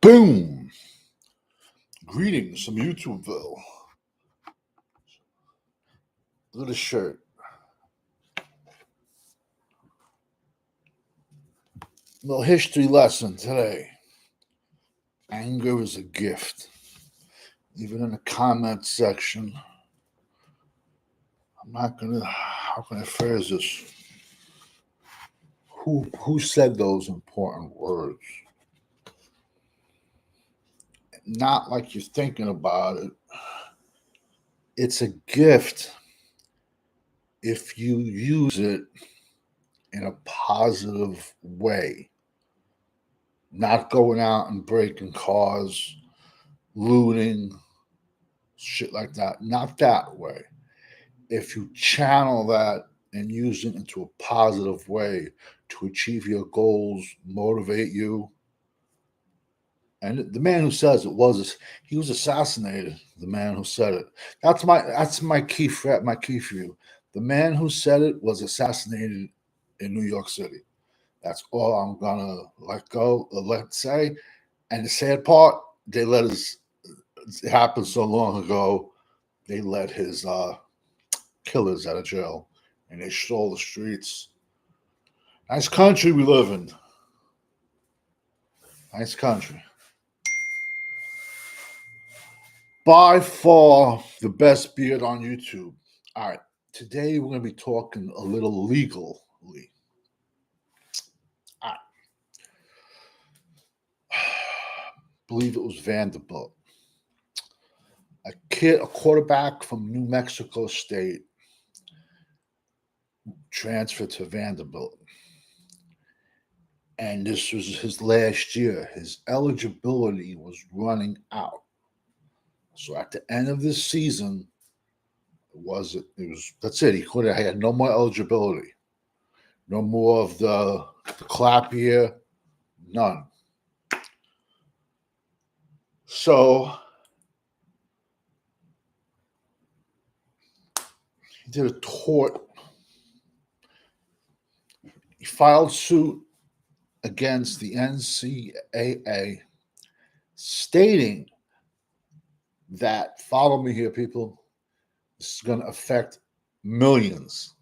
Boom! Greetings from YouTubeville. Look at the shirt. Little history lesson today. Anger is a gift. Even in the comment section, how can I phrase this? Who said those important words? Not like you're thinking about it. It's a gift if you use it in a positive way. Not going out and breaking cars, looting, shit like that. Not that way. If you channel that and use it into a positive way to achieve your goals, motivate you. And the man who says it he was assassinated. The man who said it. That's my key for you. The man who said it was assassinated in New York City. That's all I'm gonna let say. And the sad part, it happened so long ago, they let his killers out of jail and they stole the streets. Nice country we live in. Nice country. By far the best beard on YouTube. All right, today we're going to be talking a little legally. All right. Believe it was Vanderbilt. A quarterback from New Mexico State transferred to Vanderbilt. And this was his last year. His eligibility was running out. So at the end of this season, that's it. He had no more eligibility. No more of the clap year. None. So he did a tort. He filed suit against the NCAA stating that, follow me here, people, this is going to affect millions,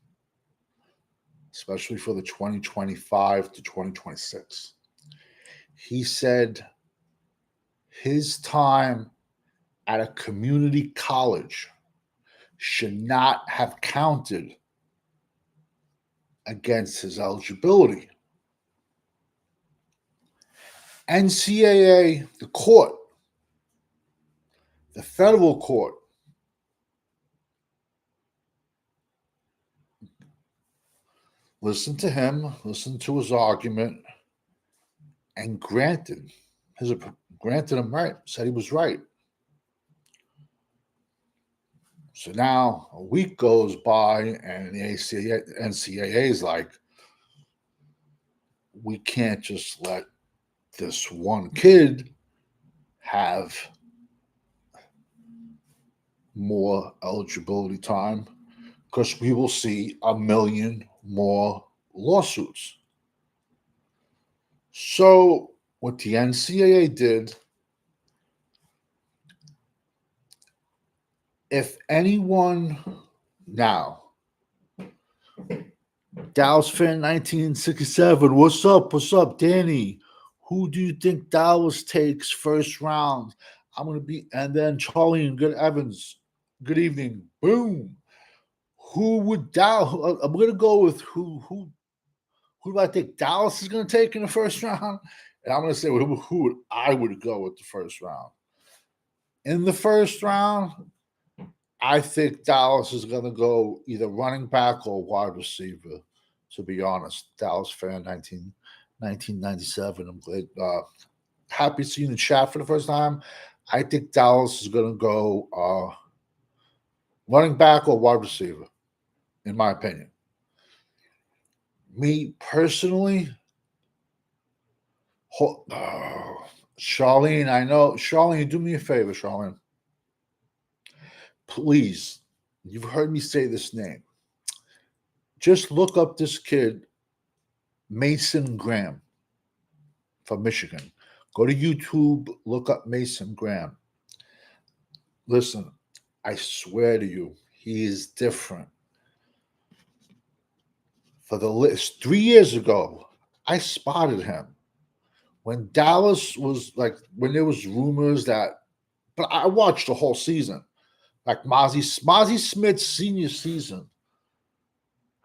especially for the 2025 to 2026. He said his time at a community college should not have counted against his eligibility. NCAA, the court, the federal court, listened to him, listened to his argument, and granted him right, said he was right. So now a week goes by, and the NCAA is like, we can't just let this one kid have more eligibility time because we will see 1 million more lawsuits. So what the NCAA did, if anyone now, Dallas fan 1967, what's up, Danny? Who do you think Dallas takes first round? And then Charlie and Good Evans, good evening, boom. Who would Dallas? I'm going to go with who do I think Dallas is going to take in the first round? And I'm going to say who I would go with the first round. In the first round, I think Dallas is going to go either running back or wide receiver, to be honest. Dallas fan 1997. I'm glad. Happy to see you in the chat for the first time. I think Dallas is going to go running back or wide receiver, in my opinion. Me personally, Charlene, I know. Charlene, do me a favor, Charlene. Please, you've heard me say this name. Just look up this kid, Mason Graham, from Michigan. Go to YouTube, look up Mason Graham. Listen, I swear to you, he is different. For the list 3 years ago, I spotted him when Dallas was like when there was rumors that. But I watched the whole season, like Mozzie Smith's senior season.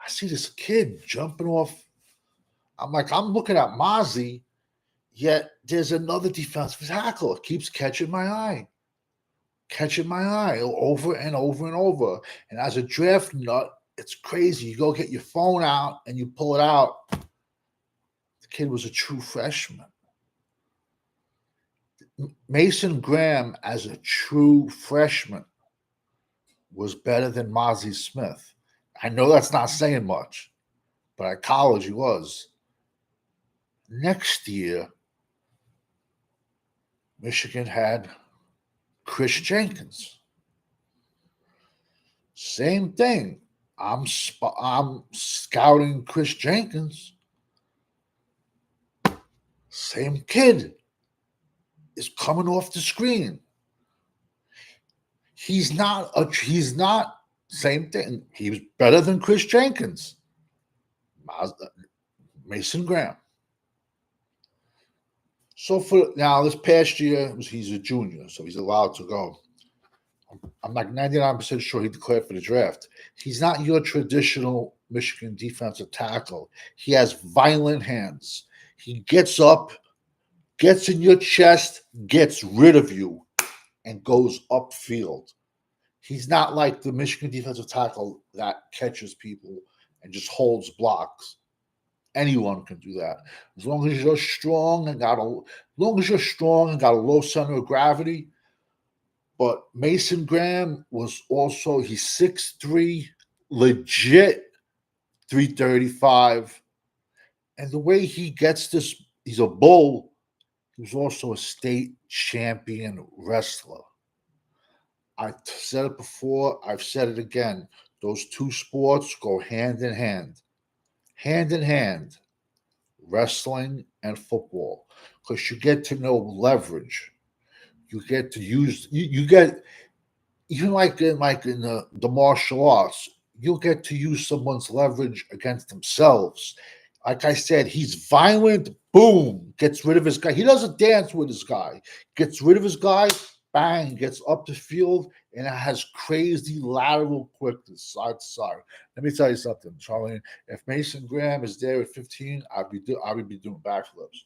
I see this kid jumping off. I'm like, I'm looking at Mozzie, yet there's another defensive tackle. It keeps catching my eye over and over and over. And as a draft nut, it's crazy. You go get your phone out and you pull it out. The kid was a true freshman. Mason Graham, as a true freshman, was better than Mozzie Smith. I know that's not saying much, but at college he was. Next year, Michigan had Chris Jenkins. Same thing. I'm scouting Chris Jenkins. Same kid is coming off the screen. He's not same thing. He was better than Chris Jenkins. Mason Graham. So for now, this past year, he's a junior, so he's allowed to go. I'm like 99% sure he declared for the draft. He's not your traditional Michigan defensive tackle. He has violent hands. He gets up, gets in your chest, gets rid of you, and goes upfield. He's not like the Michigan defensive tackle that catches people and just holds blocks. Anyone can do that as long as you're strong and got a low center of gravity. But Mason Graham was also he's 6'3", legit 335, and the way he gets this, he's a bull. He was also a state champion wrestler. I've said it before. I've said it again. Those two sports go hand in hand. Hand in hand, wrestling and football, because you get to know leverage. You get to use you get even like in the martial arts, you'll get to use someone's leverage against themselves. Like I said, he's violent. Boom, gets rid of his guy. He doesn't dance with his guy. Gets rid of his guy. Bang, gets up the field, and it has crazy lateral quickness, side to side. Let me tell you something, Charlene. If Mason Graham is there at 15, I would be doing backflips.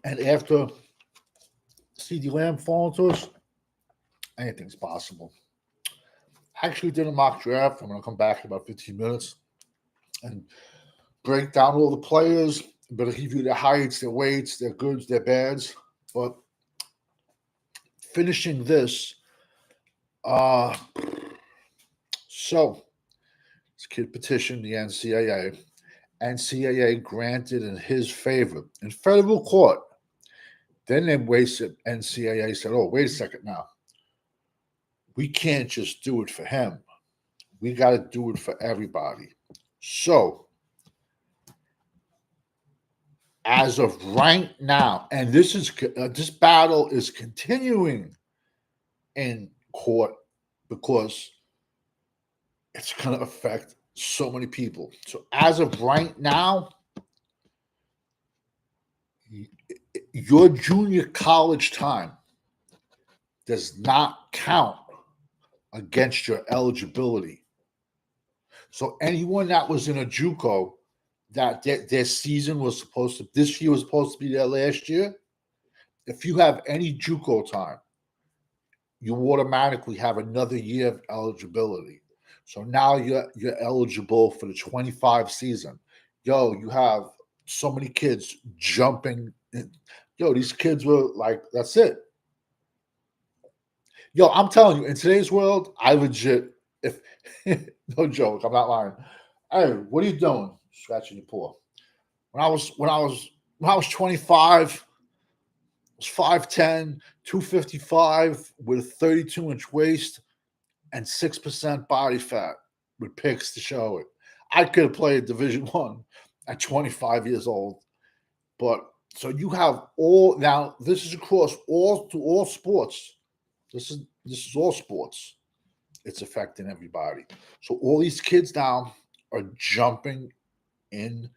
And after CeeDee Lamb falling to us, anything's possible. I actually did a mock draft. I'm going to come back in about 15 minutes and break down all the players. But I'll give you their heights, their weights, their goods, their bads. But finishing this, so this kid petitioned the NCAA. NCAA granted in his favor in federal court. Then they wasted. NCAA said, "Oh, wait a second now. We can't just do it for him. We got to do it for everybody." So, as of right now, and this battle is continuing in court because it's going to affect so many people. So, as of right now, your junior college time does not count against your eligibility. So anyone that was in a Juco that their season was supposed to, this year was supposed to be their last year, if you have any Juco time, you automatically have another year of eligibility. So now you're eligible for the 25 season. Yo, you have so many kids jumping. Yo, these kids were like, that's it. Yo, I'm telling you, in today's world, I legit, if no joke, I'm not lying. Hey, what are you doing? Scratching your paw. When I was 25, I was 5'10", 255 with a 32-inch waist and 6% body fat with pics to show it. I could have played Division I. at 25 years old. But so you have all now. This is across all sports. This is all sports. It's affecting everybody. So all these kids now are jumping in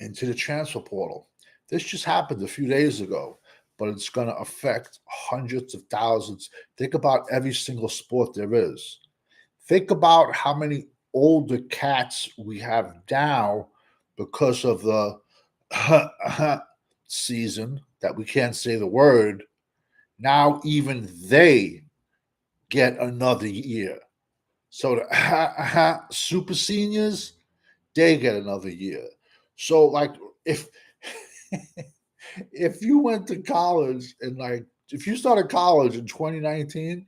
into the transfer portal. This just happened a few days ago, but it's going to affect hundreds of thousands. Think about every single sport there is. Think about how many older cats we have now because of the season that we can't say the word. Now even they get another year. So the super seniors, they get another year. So like if if you went to college and like if you started college in 2019,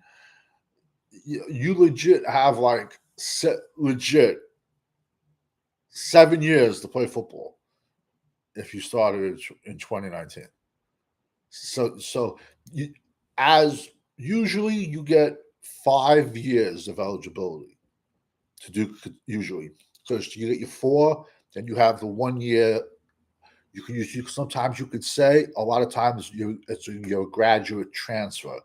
you legit have like legit 7 years to play football if you started in 2019. So you, as usually you get 5 years of eligibility to do usually. So you get your four, then you have the 1 year. You can use. Sometimes you could say a lot of times it's your graduate transfer,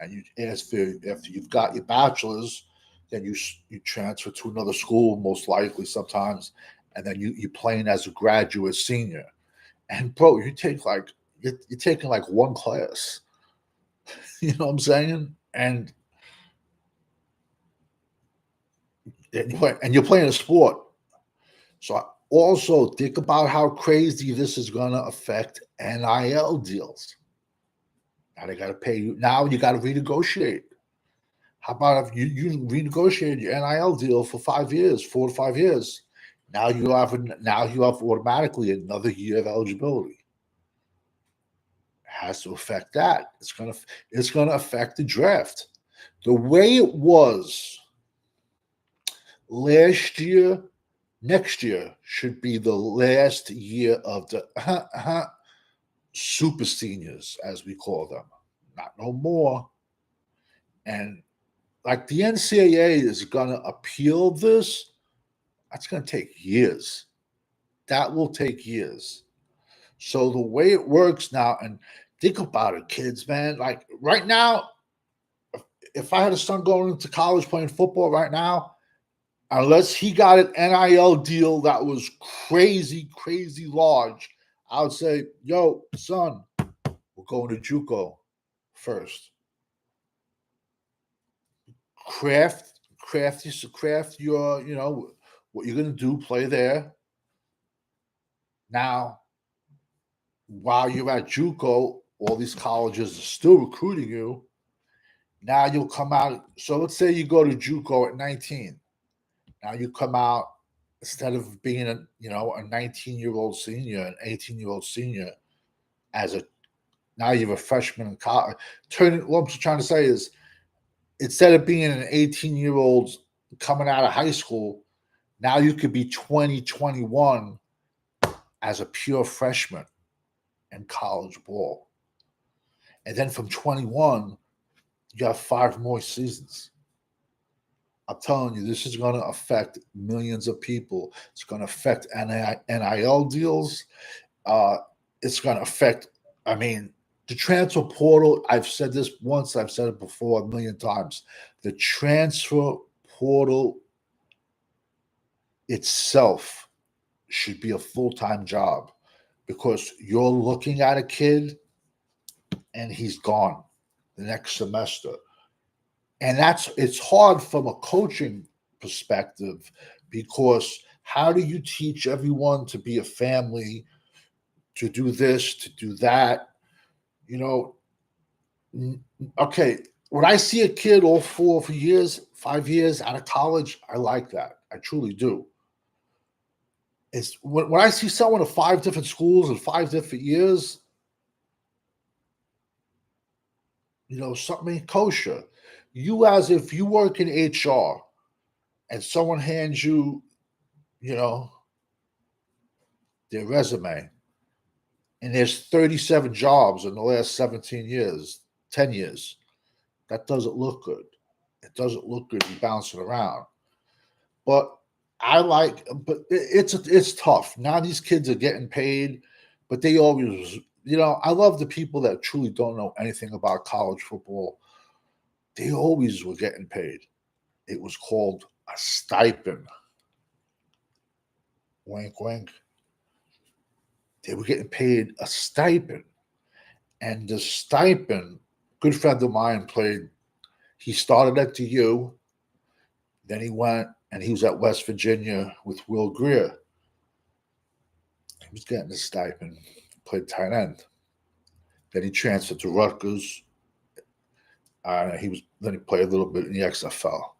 and you after you've got your bachelor's, then you transfer to another school most likely sometimes, and then you playing as a graduate senior. And bro, you're taking like one class. You know what I'm saying? And you're playing a sport. So also think about how crazy this is going to affect NIL deals. Now they got to pay you. Now you got to renegotiate. How about if you renegotiate your NIL deal for 5 years, 4 to 5 years? Now you have automatically another year of eligibility. Has to affect that. It's gonna affect the draft. The way it was last year, next year should be the last year of the super seniors, as we call them. Not no more. And like the NCAA is gonna appeal this. That's gonna take years. That will take years. So the way it works now, and think about it, kids, man. Like right now, if I had a son going into college playing football right now, unless he got an NIL deal that was crazy, crazy large, I would say, yo, son, we're going to Juco first. Craft your, what you're gonna do, play there. Now, while you're at Juco, all these colleges are still recruiting you. Now you'll come out. So let's say you go to Juco at 19. Now you come out instead of being a 19-year-old senior, an 18-year-old senior, as a now you're a freshman in college. What I'm trying to say is instead of being an 18-year-old coming out of high school, now you could be 20, 21 as a pure freshman in college ball. And then from 21, you have 5 more seasons. I'm telling you, this is going to affect millions of people. It's going to affect NIL deals. Uh, it's going to affect, the transfer portal. I've said this once, I've said it before a million times. The transfer portal itself should be a full-time job because you're looking at a kid and he's gone the next semester. And it's hard from a coaching perspective because how do you teach everyone to be a family, to do this, to do that? Okay, when I see a kid all 4 years, 5 years out of college, I like that. I truly do. It's when I see someone at 5 different schools in 5 different years, something ain't kosher. You, as if you work in HR and someone hands you, you know, their resume, and there's 37 jobs in the last 17 years, 10 years, that doesn't look good. It doesn't look good. You bouncing around. But I like, but it's tough. Now these kids are getting paid, but they always, I love the people that truly don't know anything about college football. They always were getting paid. It was called a stipend. Wink, wink. They were getting paid a stipend. And the stipend, good friend of mine played, he started at the U, then he went and he was at West Virginia with Will Greer. He was getting a stipend, played tight end. Then he transferred to Rutgers. Then he played a little bit in the XFL.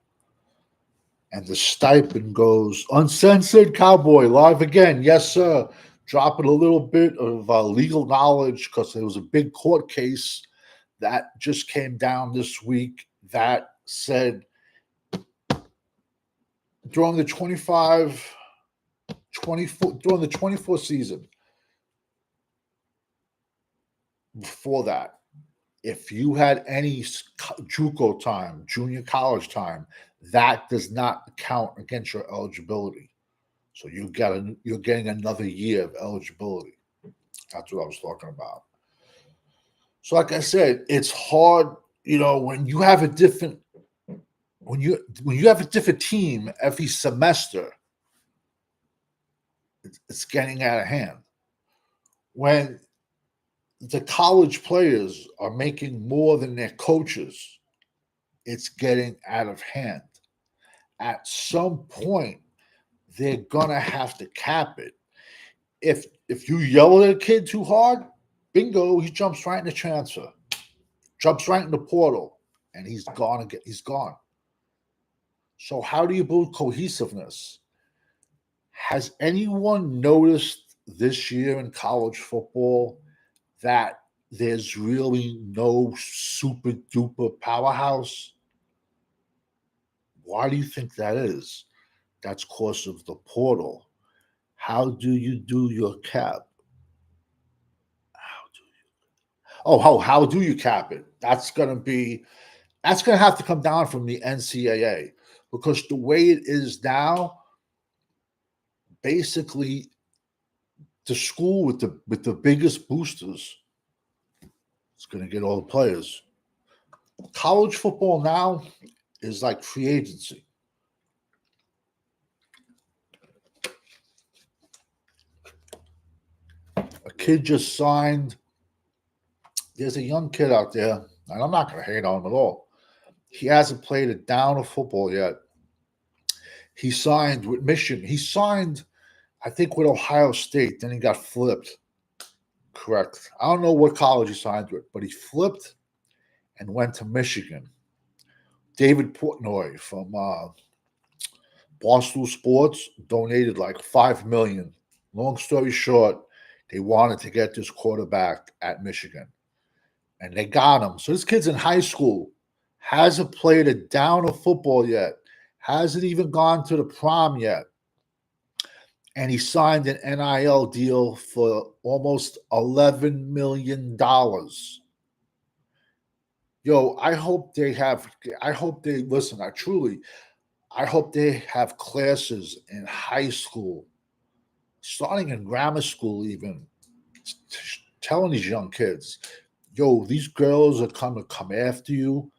And the stipend goes uncensored cowboy live again. Yes, sir. Dropping a little bit of legal knowledge because there was a big court case that just came down this week that said during the 24 season, before that, if you had any Juco time, junior college time, that does not count against your eligibility. So you're getting another year of eligibility. That's what I was talking about. So, like I said, it's hard, when you have a different team every semester, it's getting out of hand. When the college players are making more than their coaches, it's getting out of hand. At some point, they're gonna have to cap it. If you yell at a kid too hard, bingo, he jumps right in the transfer, jumps right in the portal, and he's gone again. He's gone. So how do you build cohesiveness? Has anyone noticed this year in college football that there's really no super duper powerhouse? Why do you think that is? That's because of the portal. How do you do your cap? How do you cap it? That's gonna have to come down from the NCAA because the way it is now, basically, the school with the biggest boosters is going to get all the players. College football now is like free agency. A kid just signed. There's a young kid out there, and I'm not going to hate on him at all. He hasn't played a down of football yet. He signed with Michigan. He signed, I think, with Ohio State. Then he got flipped. Correct. I don't know what college he signed with, but he flipped and went to Michigan. David Portnoy from Barstool Sports donated like $5 million. Long story short, they wanted to get this quarterback at Michigan, and they got him. So this kid's in high school, hasn't played a down of football yet, hasn't even gone to the prom yet, and he signed an NIL deal for almost $11 million. Yo, I hope they listen. I hope they have classes in high school, starting in grammar school, even telling these young kids, yo, these girls are come after you,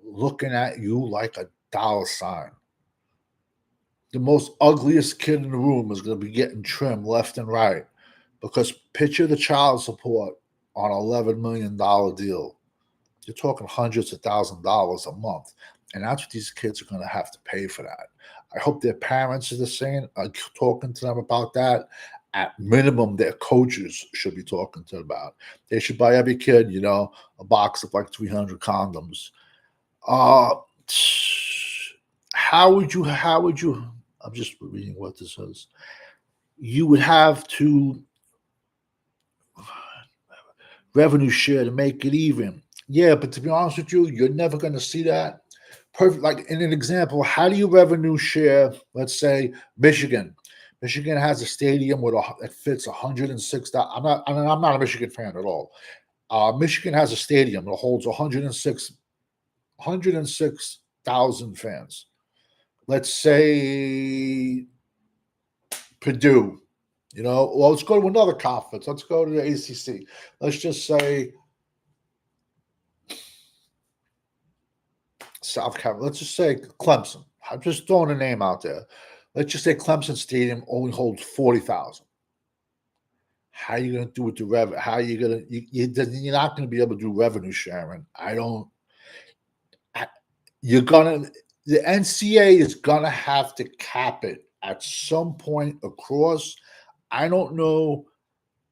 looking at you like a dollar sign. The most ugliest kid in the room is going to be getting trimmed left and right because picture the child support on an $11 million deal. You're talking hundreds of $1,000s a month. And that's what these kids are going to have to pay for that. I hope their parents are talking to them about that. At minimum, their coaches should be talking to them about. They should buy every kid, a box of like 300 condoms. How would you, I'm just reading what this says. You would have to revenue share to make it even. Yeah, but to be honest with you, you're never going to see that. Perfect. Like in an example, how do you revenue share? Let's say Michigan. Michigan has a stadium that fits 106,000. I'm not a Michigan fan at all. Michigan has a stadium that holds 106,000 fans. Let's say Purdue. Well, let's go to another conference. Let's go to the ACC. Let's just say South Carolina. Let's just say Clemson. I'm just throwing a name out there. Let's just say Clemson Stadium only holds 40,000. How are you going to do with the revenue? How are you going to? You're not going to be able to do revenue sharing. You're gonna. The NCAA is gonna have to cap it at some point across. I don't know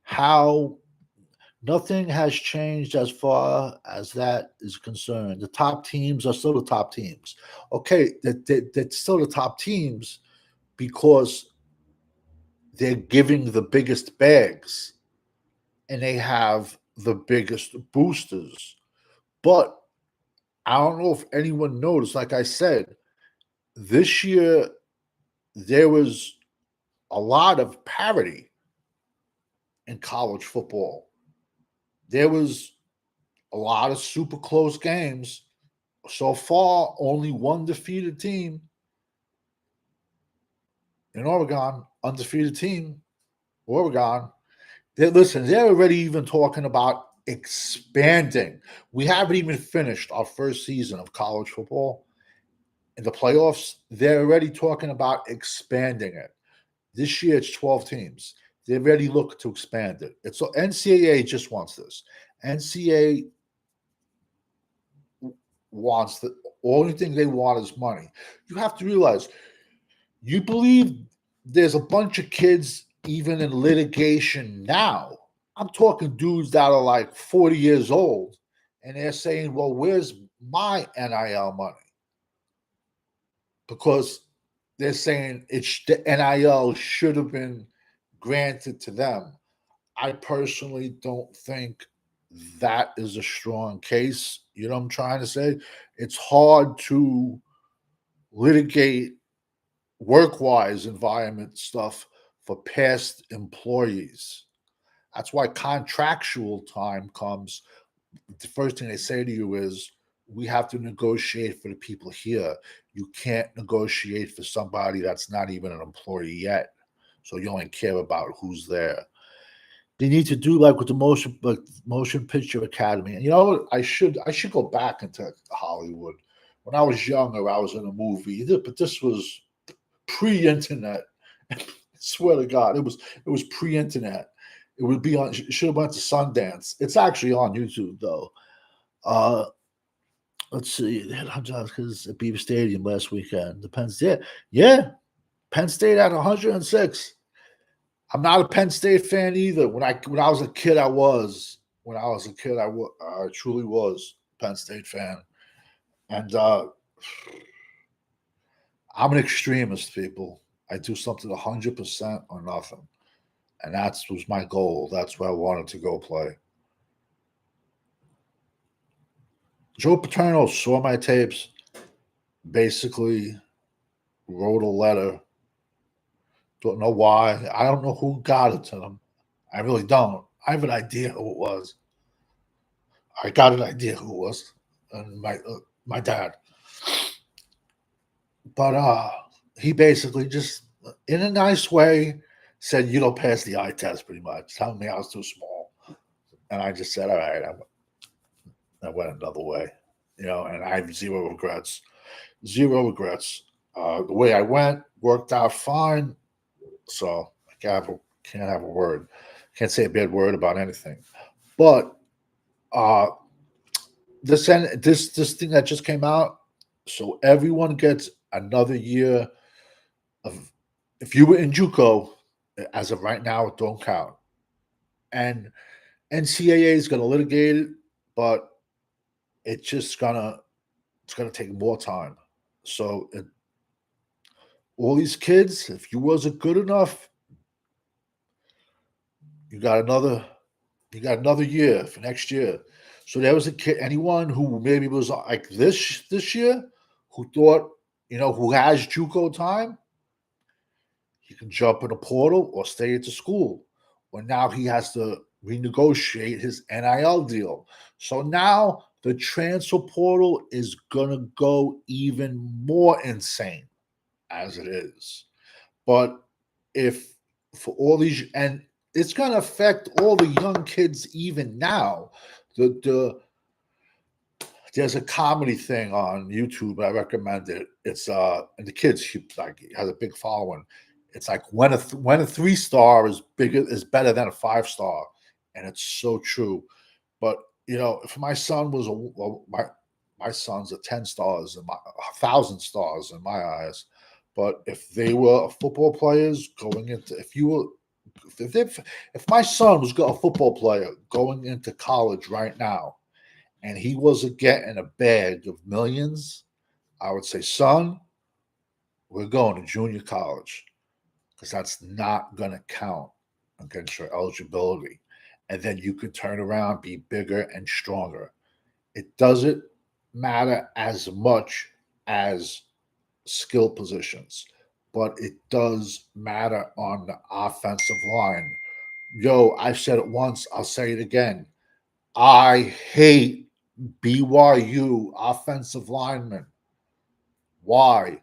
how. Nothing has changed as far as that is concerned. The top teams are still the top teams. Okay, that's still the top teams because they're giving the biggest bags and they have the biggest boosters. But I don't know if anyone noticed, like I said, this year there was a lot of parity in college football. There was a lot of super close games. So far, only one defeated team in Oregon, undefeated team, Oregon. They're already even talking about expanding. We haven't even finished our first season of college football. In the playoffs, they're already talking about expanding it. This year, it's 12 teams. They already look to expand it. It's NCAA just wants this. NCAA wants the only thing they want is money. You have to realize, you believe there's a bunch of kids even in litigation now. I'm talking dudes that are like 40 years old, and they're saying, well, where's my NIL money? Because they're saying the NIL should have been granted to them. I personally don't think that is a strong case. You know what I'm trying to say? It's hard to litigate work-wise environment stuff for past employees. That's why contractual time comes. The first thing they say to you is, we have to negotiate for the people here. You can't negotiate for somebody that's not even an employee yet. So you only care about who's there. They need to do like with the motion picture academy. And I should go back into Hollywood. When I was younger, I was in a movie, but this was pre-internet. I swear to God, it was pre-internet. It would be on. It should have went to Sundance. It's actually on YouTube though. Uh, let's see. Because at Beaver Stadium last weekend, the Penn State, yeah, Penn State at 106. I'm not a Penn State fan either. When I was a kid, I was. When I was a kid, I truly was a Penn State fan, and I'm an extremist, people. I do something 100% or nothing, and that was my goal. That's where I wanted to go play. Joe Paterno saw my tapes, basically wrote a letter. Don't know why. I don't know who got it to them. I really don't. I have an idea who it was. I got an idea who it was, and my dad. But he basically just, in a nice way, said, "You don't pass the eye test," pretty much, telling me I was too small. And I just said, "All right." I went another way, and I have zero regrets. Zero regrets. The way I went worked out fine, so I can't have a word. Can't say a bad word about anything. But uh, this thing that just came out, so everyone gets another year of. If you were in JUCO, as of right now, it don't count. And NCAA is going to litigate it, but it's gonna take more time. So all these kids, if you wasn't good enough, you got another you got another year for next year. So there was a kid, anyone who maybe was like this year, who thought, who has JUCO time, he can jump in a portal or stay at the school. Well, now he has to renegotiate his NIL deal. So now the transfer portal is gonna go even more insane as it is. But if for all these, and it's going to affect all the young kids even now. There's a comedy thing on YouTube. I recommend it. It's and the kids has a big following. It's like when a 3-star is better than a 5-star, and it's so true. But if my son was my son's a 10 stars and 1,000 stars in my eyes. But if they were football players going into, if my son was a football player going into college right now, and he wasn't getting a bag of millions, I would say, son, we're going to junior college, because that's not going to count against your eligibility. And then you can turn around, be bigger and stronger. It doesn't matter as much as skill positions, but it does matter on the offensive line. Yo, I've said it once, I'll say it again. I hate BYU offensive linemen. Why?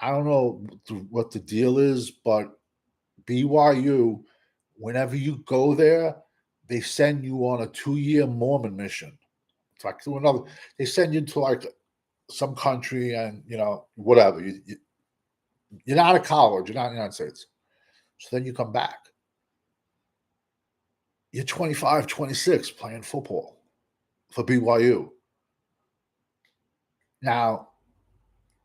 I don't know what the deal is, but BYU, whenever you go there, they send you on a 2-year Mormon mission. It's like to another. They send you to like some country, and whatever. You're not at college. You're not in the United States. So then you come back. You're 25, 26 playing football for BYU. Now,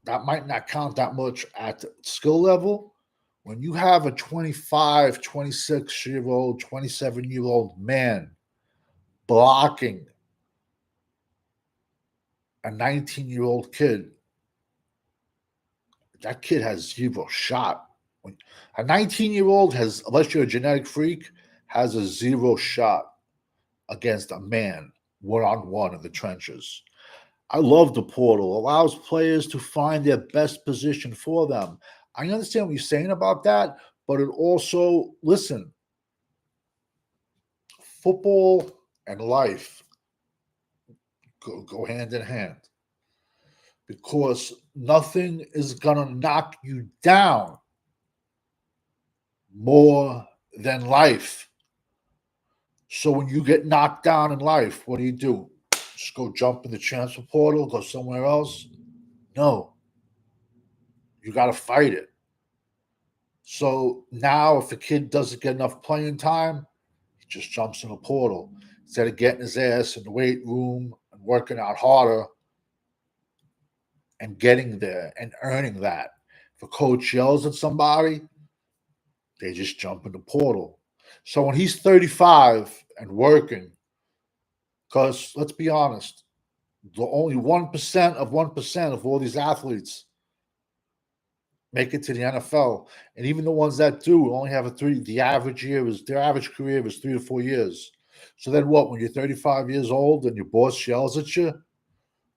that might not count that much at the skill level. When you have a 25, 26-year-old, 27-year-old man blocking a 19-year-old kid, that kid has zero shot. A 19-year-old has, unless you're a genetic freak, has a zero shot against a man one-on-one in the trenches. I love the portal. Allows players to find their best position for them. I understand what you're saying about that, but it also, listen, football and life go hand in hand, because nothing is going to knock you down more than life. So when you get knocked down in life, what do? Just go jump in the transfer portal, go somewhere else? No. You got to fight it. So now if a kid doesn't get enough playing time, he just jumps in the portal. Instead of getting his ass in the weight room and working out harder and getting there and earning that. If a coach yells at somebody, they just jump in the portal. So when he's 35 and working, because let's be honest, the only 1% of 1% of all these athletes make it to the NFL. And even the ones that do only have their average career is 3 to 4 years. So then what, when you're 35 years old and your boss yells at you,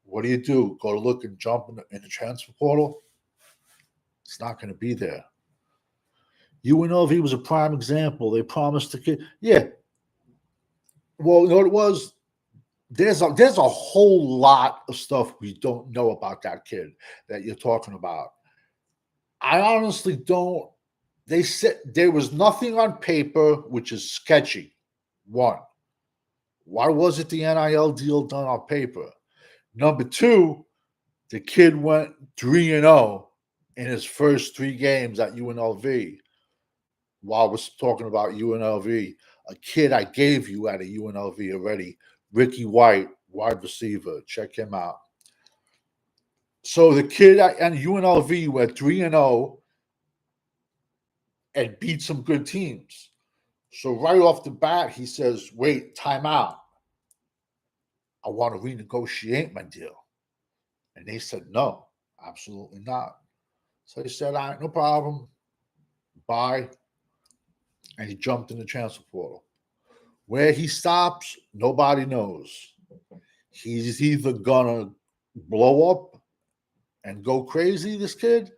what do? Go to look and jump in the transfer portal? It's not going to be there. UNLV was a prime example. They promised the kid. Yeah. Well, you know what it was? There's a whole lot of stuff we don't know about that kid that you're talking about. I honestly don't. They said there was nothing on paper, which is sketchy. One, why wasn't the NIL deal done on paper? Number two, the kid went 3-0 in his first 3 games at UNLV. While we're talking about UNLV, a kid I gave you at a UNLV already, Ricky White, wide receiver. Check him out. So the kid at UNLV went 3-0 and beat some good teams. So right off the bat, he says, wait, time out. I want to renegotiate my deal. And they said, no, absolutely not. So he said, all right, no problem. Bye. And he jumped in the transfer portal. Where he stops, nobody knows. He's either going to blow up and go crazy, this kid,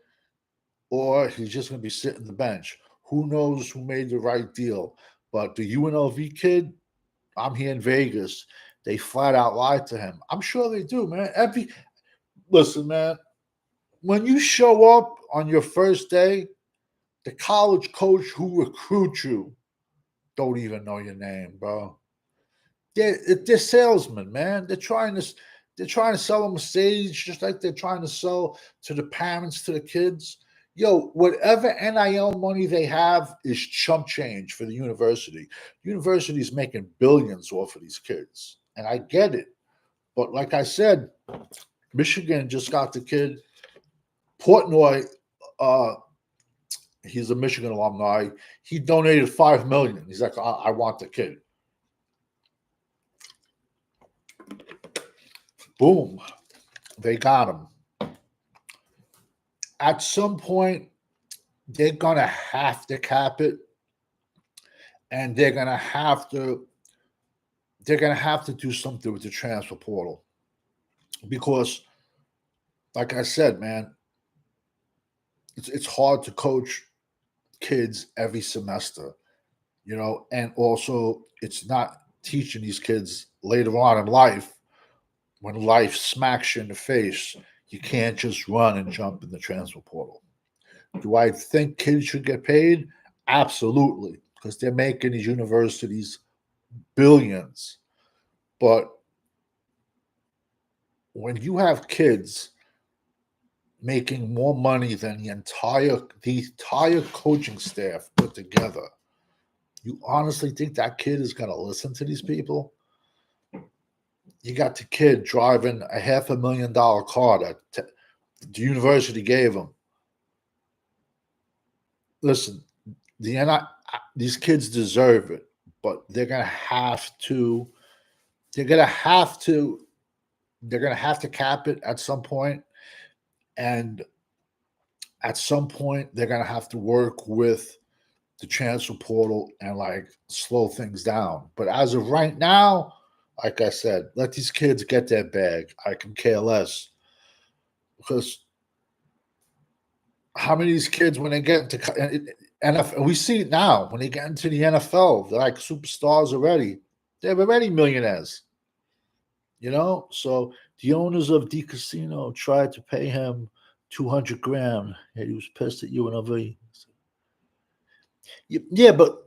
or he's just going to be sitting the bench. Who knows who made the right deal? But the UNLV kid, I'm here in Vegas, they flat out lied to him. I'm sure they do, man. Listen, man, when you show up on your first day, The college coach who recruits you don't even know your name, bro. They're salesmen, man. They're trying to sell them a stage just like they're trying to sell to the parents, to the kids. Yo, whatever NIL money they have is chump change for the university. University is making billions off of these kids. And I get it. But like I said, Michigan just got the kid. Portnoy, uh, he's a Michigan alumni. He donated $5 million. He's like, I want the kid. Boom, they got him. At some point, they're gonna have to cap it, and they're gonna have to do something with the transfer portal because, like I said, man, it's hard to coach kids every semester, and also it's not teaching these kids later on in life when life smacks you in the face. You can't just run and jump in the transfer portal. Do I think kids should get paid? Absolutely, because they're making these universities billions. But when you have kids making more money than the entire coaching staff put together, you honestly think that kid is going to listen to these people? You got the kid driving a $500,000 car that the university gave him. Listen, these kids deserve it, but they're gonna have to. They're gonna have to. They're gonna have to cap it at some point, and at some point they're gonna have to work with the transfer portal and like slow things down. But as of right now, like I said, let these kids get their bag. I can care less because how many of these kids when they get into NFL, we see it now when they get into the NFL, they're like superstars already. They're already millionaires, So the owners of the casino tried to pay him 200 grand, and he was pissed at UNLV. Yeah, but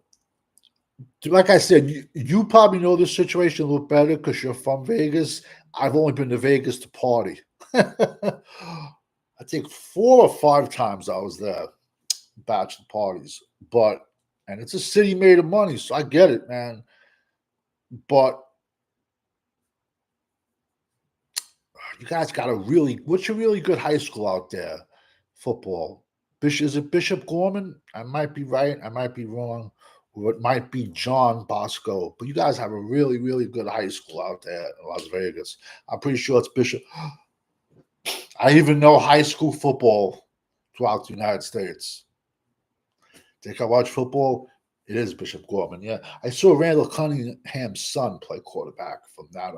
like I said, you probably know this situation a little better because you're from Vegas. I've only been to Vegas to party. I think 4 or 5 times I was there, bachelor parties. And it's a city made of money, so I get it, man. But you guys got what's a really good high school out there? Football. Is it Bishop Gorman? I might be right. I might be wrong. Or it might be John Bosco. But you guys have a really, really good high school out there in Las Vegas. I'm pretty sure it's Bishop. I even know high school football throughout the United States. Think I watch football? It is Bishop Gorman. Yeah, I saw Randall Cunningham's son play quarterback from that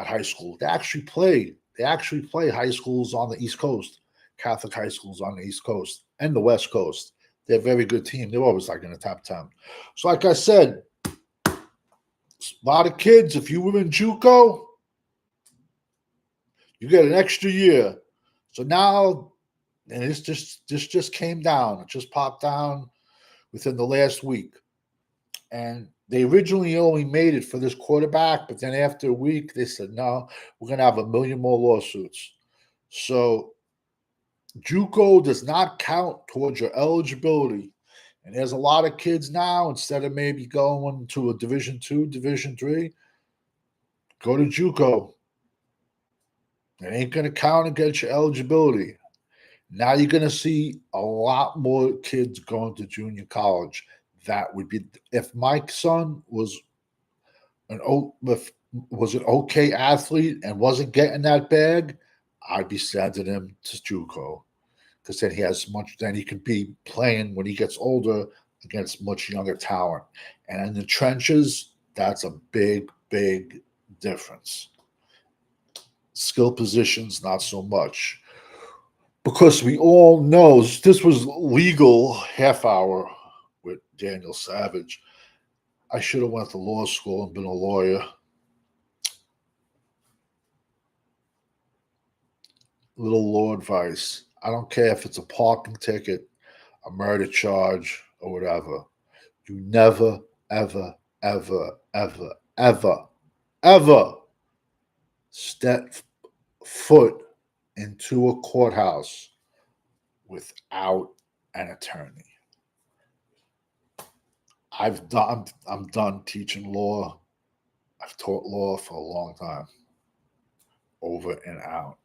high school. They actually play high schools on the East Coast, Catholic high schools on the East Coast and the West Coast. They're a very good team. They're always like in the top 10. So, like I said, a lot of kids, if you were in Juco, you get an extra year. So now, and this just came down. It just popped down within the last week. And they originally only made it for this quarterback, but then after a week, they said, no, we're going to have 1 million more lawsuits. So Juco does not count towards your eligibility. And there's a lot of kids now, instead of maybe going to a Division II, Division III, go to Juco. It ain't going to count against your eligibility. Now you're going to see a lot more kids going to junior college. That would be, if my son was an okay athlete and wasn't getting that bag, I'd be sending him to JUCO because then he can be playing when he gets older against much younger talent. And in the trenches, that's a big, big difference. Skill positions, not so much. Because we all know this was legal half hour with Daniel Savage. I should have went to law school and been a lawyer. Little law advice. I don't care if it's a parking ticket. a murder charge or whatever, you never, ever, ever, ever, ever, ever step foot into a courthouse without an attorney. I'm done teaching law. I've taught law for a long time. Over and out.